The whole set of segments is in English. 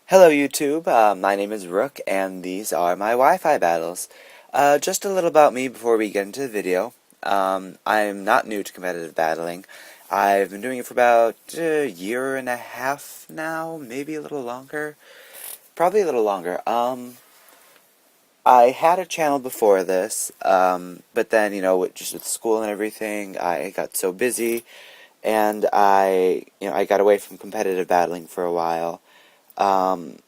Hello YouTube, my name is Rook, and these are my Wi-Fi battles. Just a little about me before we get into the video. I'm not new to competitive battling. I've been doing it for about a year and a half now, maybe a little longer. Probably a little longer. I had a channel before this, but then, just with school and everything, I got so busy, and I got away from competitive battling for a while. And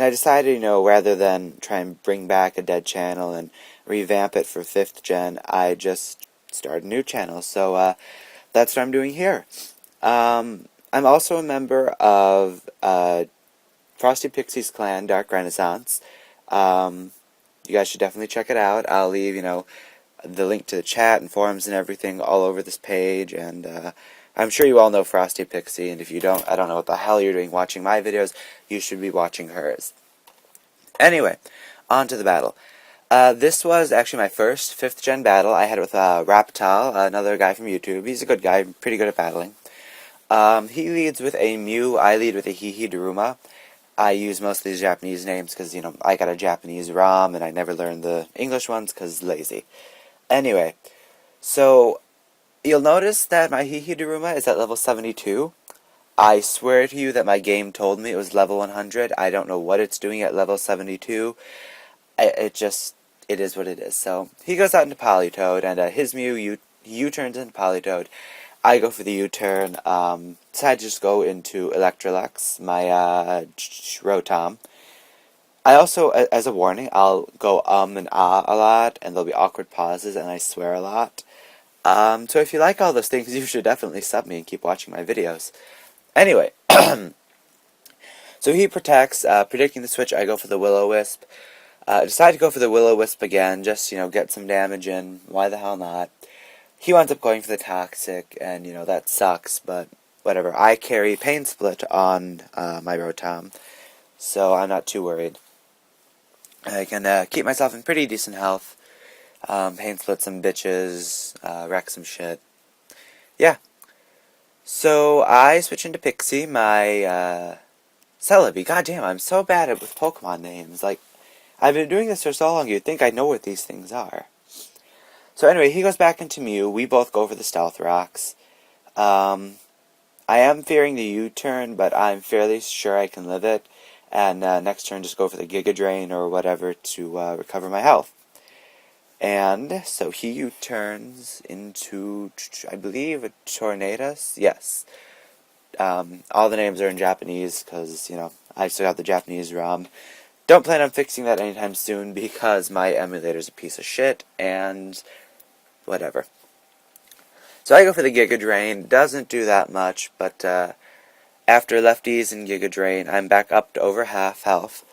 I decided, rather than try and bring back a dead channel and revamp it for 5th gen, I just started a new channel. So that's what I'm doing here. I'm also a member of Frosty Pixie's clan, Dark Renaissance. You guys should definitely check it out. I'll leave, the link to the chat and forums and everything all over this page, and I'm sure you all know Frosty Pixie, and if you don't, I don't know what the hell you're doing watching my videos. You should be watching hers. Anyway, on to the battle. This was actually my first 5th gen battle. I had it with RapTall, another guy from YouTube. He's a good guy, pretty good at battling. He leads with a Mew, I lead with a Daruma. I use most of these Japanese names because, I got a Japanese ROM and I never learned the English ones because lazy. Anyway, so you'll notice that my Daruma is at level 72. I swear to you that my game told me it was level 100. I don't know what it's doing at level 72. It is what it is. So, he goes out into Politoed, and his Mew U-turns into Politoed. I go for the U-turn, decide to just go into Electrolux, my Rotom. I also, as a warning, I'll go and ah a lot, and there'll be awkward pauses, and I swear a lot. So if you like all those things, you should definitely sub me and keep watching my videos. Anyway, so he protects, predicting the switch, I go for the Will-O-Wisp. Decide to go for the Will-O-Wisp again, just, get some damage in, why the hell not. He winds up going for the Toxic, and, that sucks, but whatever. I carry Pain Split on my Rotom, so I'm not too worried. I can keep myself in pretty decent health, Pain Split some bitches, wreck some shit. Yeah. So I switch into Pixie, my Celebi. Goddamn, I'm so bad at with Pokemon names. Like, I've been doing this for so long, you'd think I know what these things are. So anyway, he goes back into Mew. We both go for the Stealth Rocks. I am fearing the U-turn, but I'm fairly sure I can live it. And next turn, just go for the Giga Drain or whatever to recover my health. And so he U-turns into, I believe, a Tornadus? Yes. All the names are in Japanese because, I still got the Japanese ROM. Don't plan on fixing that anytime soon because my emulator's a piece of shit and whatever. So I go for the Giga Drain. Doesn't do that much, but after Lefties and Giga Drain, I'm back up to over half health.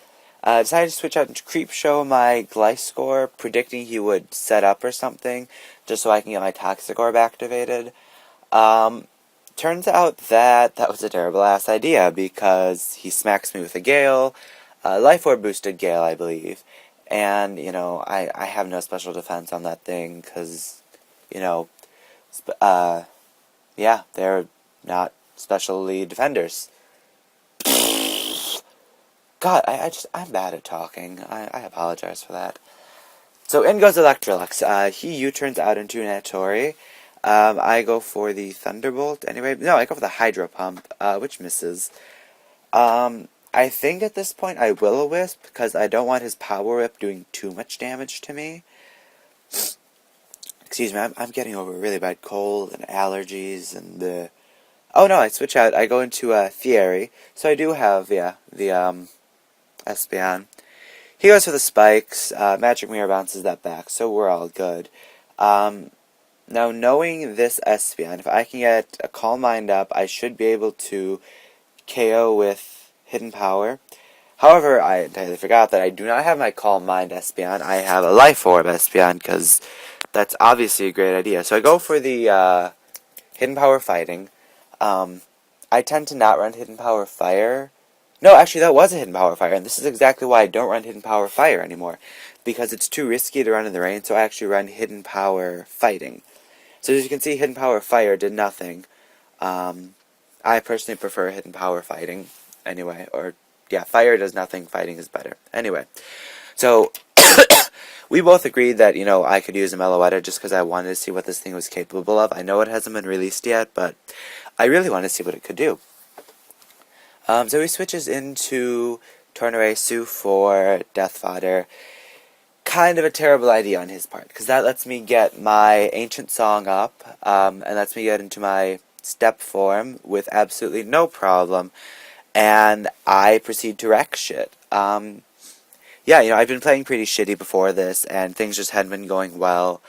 Decided to switch out into Creepshow my Gliscor, predicting he would set up or something, just so I can get my Toxic Orb activated. Turns out that was a terrible-ass idea, because he smacks me with a Gale, Life Orb boosted Gale, I believe, and, I have no special defense on that thing, because, yeah, they're not specially defenders. God, I'm bad at talking. I apologize for that. So in goes Electrolux. He U-turns out into an Atori. I go for the Thunderbolt. Anyway, no, I go for the Hydro Pump, which misses. I think at this point I Will-O-Wisp, because I don't want his Power Whip doing too much damage to me. Excuse me, I'm getting over a really bad cold and allergies and the... Oh no, I switch out. I go into Thierry. So I do have, the Espeon. He goes for the Spikes. Magic Mirror bounces that back, so we're all good. Now, knowing this Espeon, if I can get a Calm Mind up, I should be able to KO with Hidden Power. However, I entirely forgot that I do not have my Calm Mind Espeon. I have a Life Orb Espeon, because that's obviously a great idea. So I go for the Hidden Power Fighting. I tend to not run Hidden Power Fire. No, actually, that was a Hidden Power Fire, and this is exactly why I don't run Hidden Power Fire anymore. Because it's too risky to run in the rain, so I actually run Hidden Power Fighting. So as you can see, Hidden Power Fire did nothing. I personally prefer Hidden Power Fighting, anyway, or yeah, fire does nothing, fighting is better. Anyway, so we both agreed that, I could use a Meloetta just because I wanted to see what this thing was capable of. I know it hasn't been released yet, but I really want to see what it could do. So he switches into Tornaresu for Death Fodder. Kind of a terrible idea on his part, because that lets me get my Ancient Song up, and lets me get into my step form with absolutely no problem, and I proceed to wreck shit. Yeah, I've been playing pretty shitty before this, and things just hadn't been going well,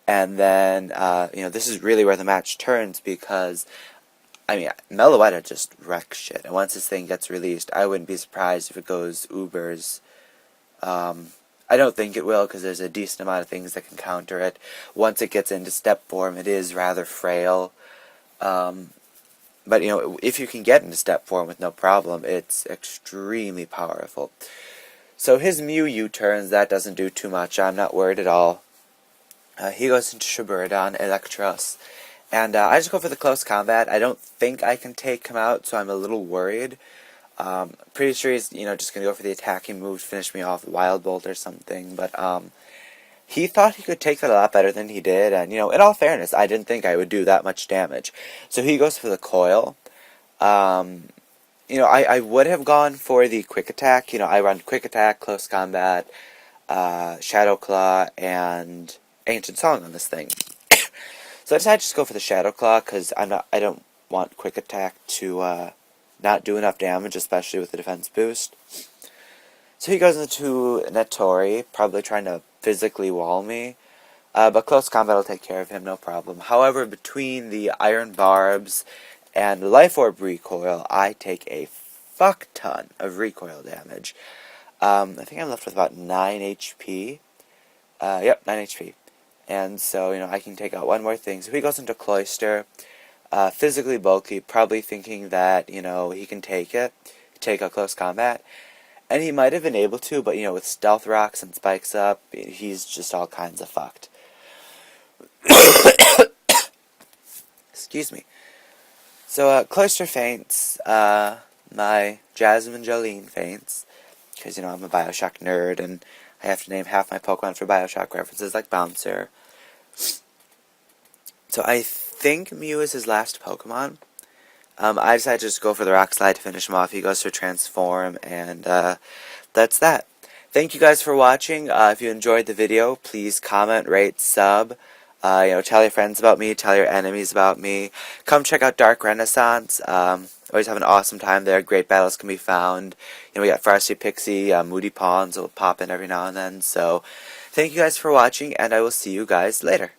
and then, this is really where the match turns, because, Meloetta just wrecks shit, and once this thing gets released, I wouldn't be surprised if it goes Ubers. I don't think it will, because there's a decent amount of things that can counter it. Once it gets into step form, it is rather frail. But, if you can get into step form with no problem, it's extremely powerful. So his Mew U-turns, that doesn't do too much. I'm not worried at all. He goes into Shiburadon, Electros. And I just go for the close combat. I don't think I can take him out, so I'm a little worried. Pretty sure he's, just going to go for the attacking move, finish me off, Wild Bolt or something, but, he thought he could take that a lot better than he did, and, in all fairness, I didn't think I would do that much damage. So he goes for the coil. I would have gone for the quick attack. I run quick attack, close combat, Shadow Claw, and Ancient Song on this thing. So I decided to just go for the Shadow Claw, because I don't want quick attack to, not do enough damage, especially with the defense boost. So he goes into Nettori, probably trying to physically wall me. But close combat will take care of him, no problem. However, between the Iron Barbs and the Life Orb recoil, I take a fuck ton of recoil damage. I think I'm left with about 9 HP. Yep, 9 HP. And so, I can take out one more thing. So he goes into Cloister. Physically bulky, probably thinking that, he can take out close combat. And he might have been able to, but, with Stealth Rocks and Spikes up, he's just all kinds of fucked. Excuse me. So, Cloister faints, my Jasmine Jolene faints, because, I'm a Bioshock nerd, and I have to name half my Pokemon for Bioshock references, like Bouncer. So I think Mew is his last Pokemon. I decided to just go for the Rock Slide to finish him off. He goes for Transform, and that's that. Thank you guys for watching. If you enjoyed the video, please comment, rate, sub. Tell your friends about me, tell your enemies about me. Come check out Dark Renaissance. Always have an awesome time there. Great battles can be found. We got Farsi Pixie, Moody Pawns will pop in every now and then. So, thank you guys for watching, and I will see you guys later.